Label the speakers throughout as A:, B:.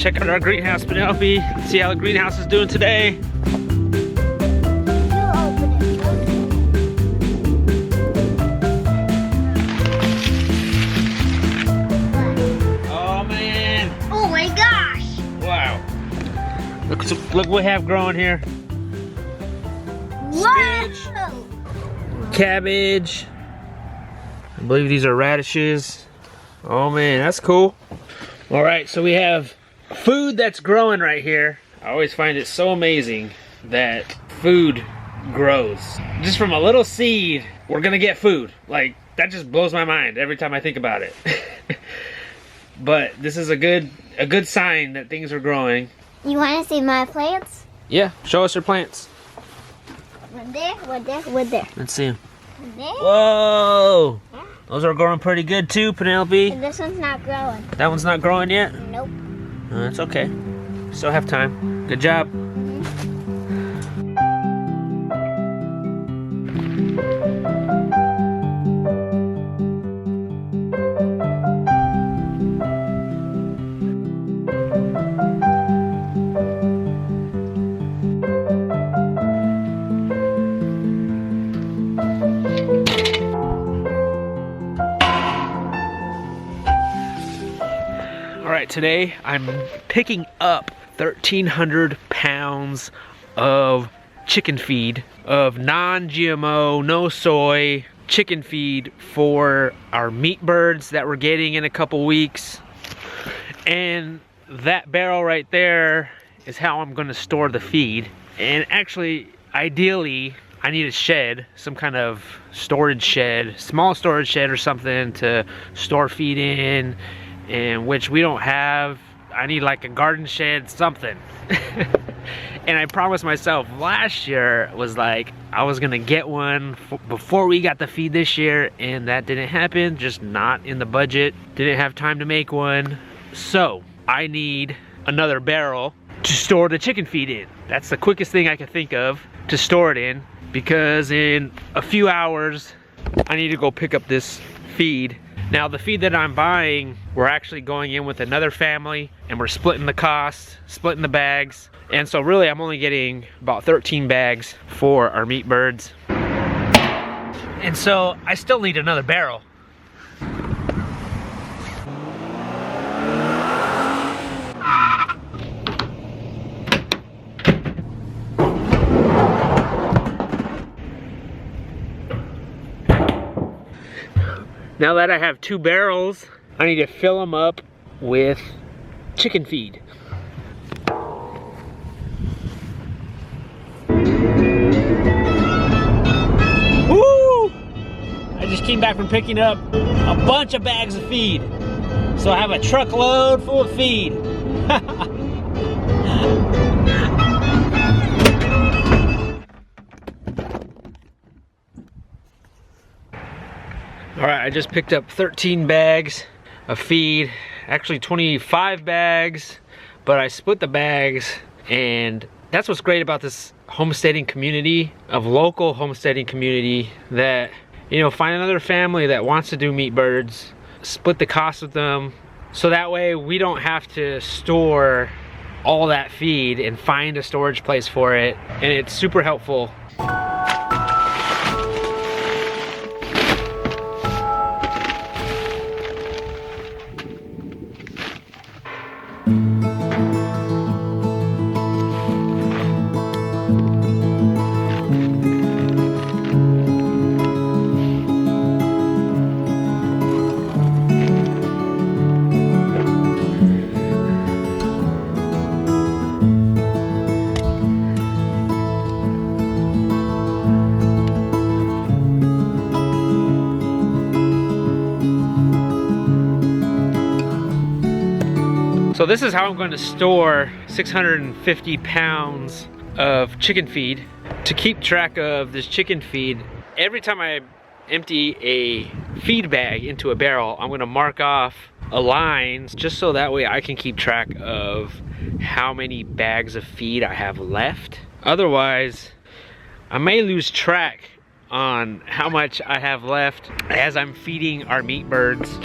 A: check out our greenhouse, Penelope. See how the greenhouse is doing today. Oh man!
B: Oh my gosh!
A: Wow! Look what we have growing here. Spinach, cabbage. I believe these are radishes. Oh man, that's cool. All right, so we have food that's growing right here. I always find it so amazing that food grows. Just from a little seed, we're gonna get food. Like, that just blows my mind every time I think about it. But this is a good sign that things are growing.
B: You want to see my plants?
A: Yeah, show us your plants.
B: One there.
A: Let's see them.
B: There.
A: Whoa! Those are growing pretty good too, Penelope.
B: And this one's not growing.
A: That one's not growing yet?
B: Nope.
A: That's okay. Still have time. Good job. Alright, today I'm picking up 1,300 pounds of chicken feed, of non-GMO, no soy chicken feed for our meat birds that we're getting in a couple weeks. And that barrel right there is how I'm going to store the feed. And actually, ideally, I need a shed, some kind of storage shed, small storage shed or something to store feed in, and which we don't have. I need like a garden shed, something. And I promised myself last year was like I was gonna get one before we got the feed this year, and that didn't happen, just not in the budget. Didn't have time to make one. So I need another barrel to store the chicken feed in. That's the quickest thing I can think of to store it in, because in a few hours I need to go pick up this feed. Now the feed that I'm buying, we're actually going in with another family and we're splitting the cost, splitting the bags. And so really I'm only getting about 13 bags for our meat birds. And so I still need another barrel. Now that I have 2 barrels, I need to fill them up with chicken feed. Woo! I just came back from picking up a bunch of bags of feed. So I have a truckload full of feed. Alright, I just picked up 13 bags of feed, actually 25 bags, but I split the bags, and that's what's great about this homesteading community, of local homesteading community, that, you know, find another family that wants to do meat birds, split the cost with them, so that way we don't have to store all that feed and find a storage place for it, and it's super helpful. So this is how I'm going to store 650 pounds of chicken feed. To keep track of this chicken feed, every time I empty a feed bag into a barrel, I'm going to mark off a line, just so that way I can keep track of how many bags of feed I have left. Otherwise, I may lose track on how much I have left as I'm feeding our meat birds.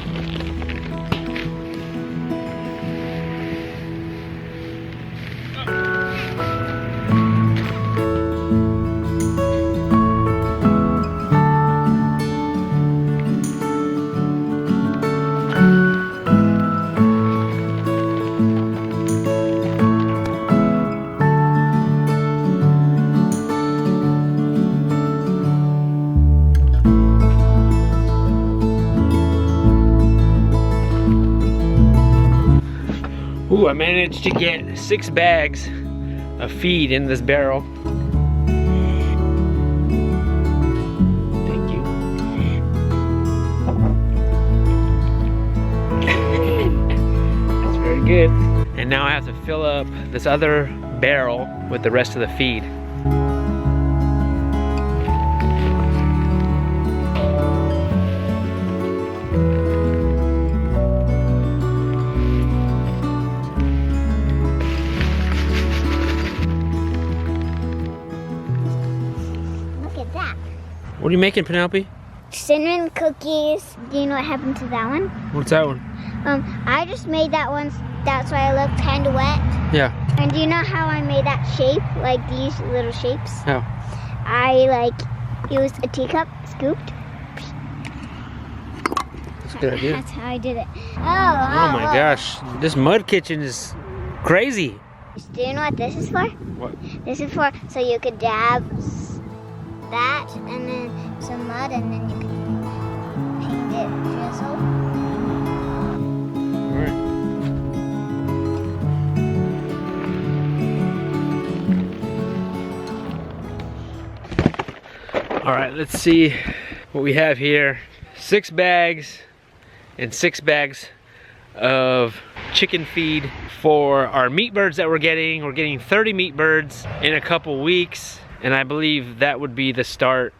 A: Ooh, I managed to get 6 bags of feed in this barrel. Thank you. That's very good. And now I have to fill up this other barrel with the rest of the feed. What are you making, Penelope?
B: Cinnamon cookies. Do you know what happened to that one?
A: What's that one?
B: I just made that one. That's why I looked kind of wet.
A: Yeah.
B: And do you know how I made that shape? Like these little shapes?
A: How?
B: I used a teacup, scooped.
A: That's a good idea.
B: That's how I did it. Oh
A: my gosh. This mud kitchen is crazy.
B: Do you know what this is for?
A: What?
B: This is for so you could dab that and then some mud and then you can paint it drizzle. All right, let's see what we have here. 6 bags and 6 bags of chicken feed for our meat birds that we're getting. We're getting 30 meat birds in a couple weeks, and I believe that would be the start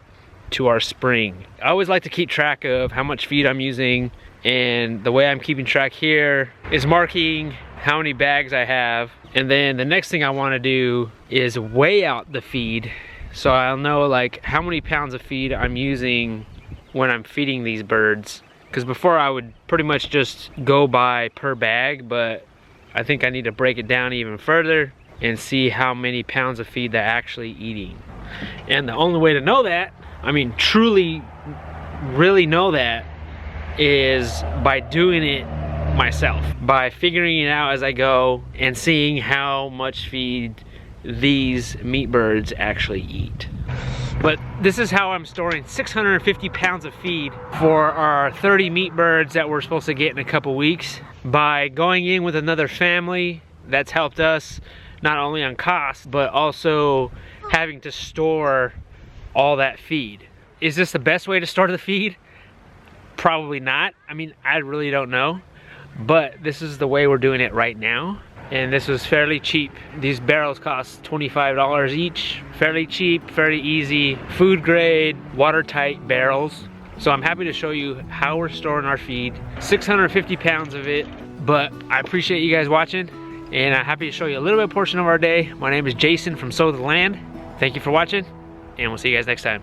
B: to our spring. I always like to keep track of how much feed I'm using, and the way I'm keeping track here is marking how many bags I have, and then the next thing I want to do is weigh out the feed so I'll know like how many pounds of feed I'm using when I'm feeding these birds. Because before I would pretty much just go by per bag, but I think I need to break it down even further and see how many pounds of feed they're actually eating. And the only way to know that, I mean truly really know that, is by doing it myself, by figuring it out as I go and seeing how much feed these meat birds actually eat. But this is how I'm storing 650 pounds of feed for our 30 meat birds that we're supposed to get in a couple weeks. By going in with another family, that's helped us not only on cost, but also having to store all that feed. Is this the best way to store the feed? Probably not. I mean, I really don't know. But this is the way we're doing it right now. And this was fairly cheap. These barrels cost $25 each. Fairly cheap, fairly easy, food grade, watertight barrels. So I'm happy to show you how we're storing our feed. 650 pounds of it. But I appreciate you guys watching, and I'm happy to show you a little bit portion of our day. My name is Jason from Sow the Land. Thank you for watching, and we'll see you guys next time.